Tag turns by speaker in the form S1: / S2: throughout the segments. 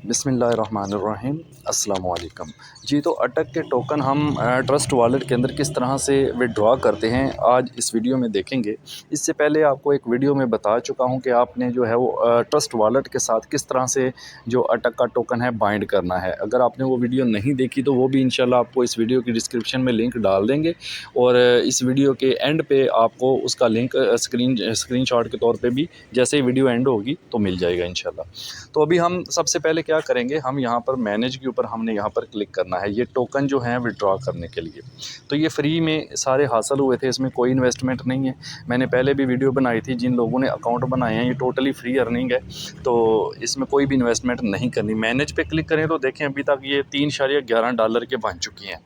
S1: बिस्मिल्लाहिर्रहमानिर्रहीम अस्सलाम वालेकुम। जी, तो अटक के टोकन हम ट्रस्ट वॉलेट के अंदर किस तरह से विड्रॉ करते हैं आज इस वीडियो में देखेंगे। इससे पहले आपको एक वीडियो में बता चुका हूं कि आपने जो है वो ट्रस्ट वॉलेट के साथ किस तरह से जो अटक का टोकन है बाइंड करना है। अगर आपने वो वीडियो नहीं देखी तो वो भी इंशाल्लाह आपको इस वीडियो की डिस्क्रिप्शन में लिंक डाल देंगे और इस वीडियो के एंड पे आपको उसका लिंक स्क्रीनशॉट के तौर पे भी जैसे ही वीडियो एंड होगी तो मिल जाएगा इंशाल्लाह। तो अभी हम सबसे पहले क्या करेंगे, हम यहाँ पर मैनेज के ऊपर हमने यहाँ पर क्लिक करना है। ये टोकन जो हैं विड्रॉ करने के लिए तो ये फ्री में सारे हासिल हुए थे, इसमें कोई इन्वेस्टमेंट नहीं है। मैंने पहले भी वीडियो बनाई थी, जिन लोगों ने अकाउंट बनाए हैं ये टोटली फ्री अर्निंग है, तो इसमें कोई भी इन्वेस्टमेंट नहीं करनी। मैनेज पे क्लिक करें तो देखें अभी तक ये $3.11 के बन चुकी हैं।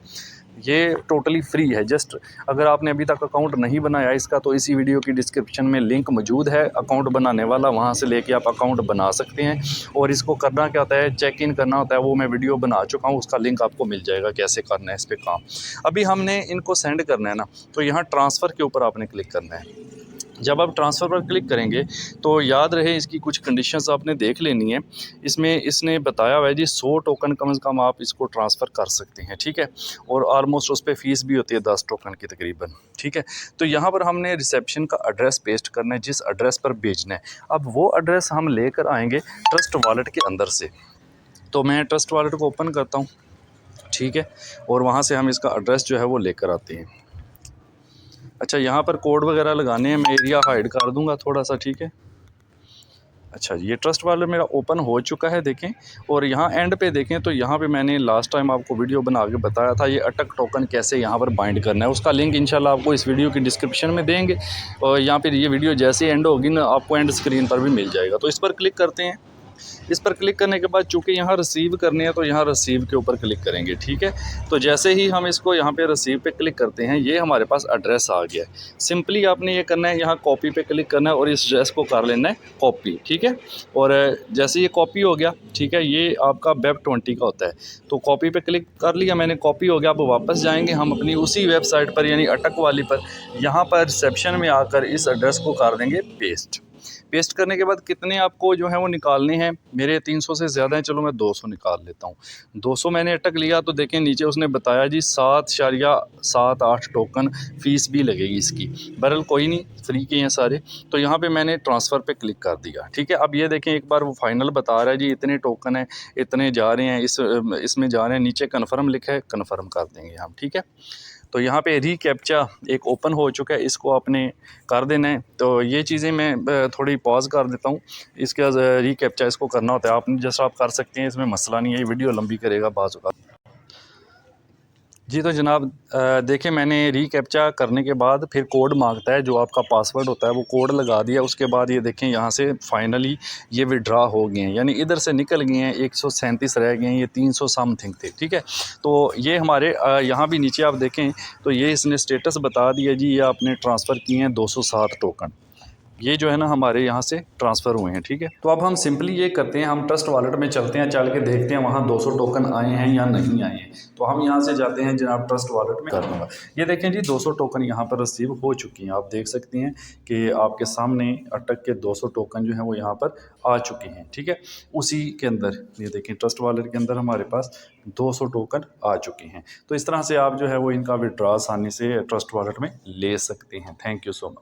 S1: ये टोटली फ्री है। जस्ट अगर आपने अभी तक अकाउंट नहीं बनाया इसका तो इसी वीडियो की डिस्क्रिप्शन में लिंक मौजूद है अकाउंट बनाने वाला, वहाँ से लेके आप अकाउंट बना सकते हैं। और इसको करना क्या होता है, चेक इन करना होता है, वो मैं वीडियो बना चुका हूँ, उसका लिंक आपको मिल जाएगा कैसे करना है इस पर काम। अभी हमने इनको सेंड करना है ना, तो यहाँ ट्रांसफ़र के ऊपर आपने क्लिक करना है। जब आप ट्रांसफ़र पर क्लिक करेंगे तो याद रहे इसकी कुछ कंडीशंस आपने देख लेनी है। इसमें इसने बताया हुआ है जी 100 टोकन कम से कम आप इसको ट्रांसफ़र कर सकते हैं, ठीक है। और ऑलमोस्ट उस पर फ़ीस भी होती है 10 टोकन की तकरीबन, ठीक है। तो यहाँ पर हमने रिसेप्शन का एड्रेस पेस्ट करना है, जिस एड्रेस पर भेजना है। अब वो एड्रेस हम लेकर आएंगे ट्रस्ट वॉलेट के अंदर से। तो मैं ट्रस्ट वॉलेट को ओपन करता हूँ, ठीक है, और वहाँ से हम इसका एड्रेस जो है वो लेकर आते हैं। अच्छा, यहाँ पर कोड वगैरह लगाने हैं, मैं एरिया हाइड कर दूंगा थोड़ा सा, ठीक है। अच्छा, ये ट्रस्ट वाले मेरा ओपन हो चुका है देखें। और यहाँ एंड पे देखें तो यहाँ पे मैंने लास्ट टाइम आपको वीडियो बना के बताया था ये अटक टोकन कैसे यहाँ पर बाइंड करना है। उसका लिंक इंशाल्लाह आपको इस वीडियो की डिस्क्रिप्शन में देंगे और यहाँ पर ये वीडियो जैसे एंड होगी ना आपको एंड स्क्रीन पर भी मिल जाएगा। तो इस पर क्लिक करते हैं। इस पर क्लिक करने के बाद चूँकि यहाँ रिसीव करनी है तो यहाँ रिसीव के ऊपर क्लिक करेंगे, ठीक है। तो जैसे ही हम इसको यहाँ पे रिसीव पे क्लिक करते हैं ये हमारे पास एड्रेस आ गया है। सिंपली आपने ये करना है, यहाँ कॉपी पे क्लिक करना है और इस एड्रेस को कर लेना है कॉपी, ठीक है। और जैसे ये कॉपी हो गया, ठीक है, ये आपका वेब20 का होता है। तो कॉपी पे क्लिक कर लिया मैंने, कॉपी हो गया। अब वापस जाएंगे हम अपनी उसी वेबसाइट पर यानी अटक वाली पर। यहाँ पर रिसेप्शन में आकर इस एड्रेस को कर देंगे पेस्ट। पेस्ट करने के बाद कितने आपको जो है वो निकालने हैं, मेरे 300 से ज़्यादा हैं, चलो मैं 200 निकाल लेता हूँ। 200 मैंने अटक लिया तो देखें नीचे उसने बताया जी 7.78 टोकन फ़ीस भी लगेगी इसकी। बहरहाल कोई नहीं, फ्री के हैं सारे। तो यहाँ पे मैंने ट्रांसफ़र पे क्लिक कर दिया, ठीक है। अब ये देखें एक बार वो फाइनल बता रहा है जी इतने टोकन है, इतने जा रहे हैं, इसमें जा रहे हैं। नीचे कन्फर्म लिखा है, कन्फर्म कर देंगे हम, ठीक है। तो यहाँ पे रीकैप्चा एक ओपन हो चुका है, इसको आपने कर देना है। तो ये चीज़ें मैं थोड़ी पॉज कर देता हूँ। इसके बाद रीकैप्चा इसको करना होता है, आपने जैसा आप कर सकते हैं, इसमें मसला नहीं है। ये वीडियो लंबी करेगा बाज़ औक़ात। जी, तो जनाब देखें मैंने रीकैप्चा करने के बाद फिर कोड मांगता है, जो आपका पासवर्ड होता है वो कोड लगा दिया। उसके बाद ये देखें यहाँ से फाइनली ये विड्रॉ हो गए हैं, यानी इधर से निकल गए हैं। 137 रह गए हैं, ये 300 समथिंग थे, ठीक है। तो ये हमारे यहाँ भी नीचे आप देखें तो ये इसने स्टेटस बता दिया जी, ये आपने ट्रांसफ़र किए हैं 207 टोकन। ये जो है ना हमारे यहाँ से ट्रांसफ़र हुए हैं, ठीक है। तो अब हम सिंपली ये करते हैं, हम ट्रस्ट वॉलेट में चलते हैं, चल के देखते हैं वहाँ 200 टोकन आए हैं या नहीं आए हैं। तो हम यहाँ से जाते हैं जनाब ट्रस्ट वॉलेट में, कर दूँगा। ये देखें जी 200 टोकन यहाँ पर रिसीव हो चुकी हैं। आप देख सकते हैं कि आपके सामने अटक के 200 टोकन जो हैं वो यहाँ पर आ चुके हैं, ठीक है। उसी के अंदर ये देखें ट्रस्ट वॉलेट के अंदर हमारे पास 200 टोकन आ चुके हैं। तो इस तरह से आप जो है वो इनका विड्रॉ आसानी से ट्रस्ट वॉलेट में ले सकते हैं। Thank you so much.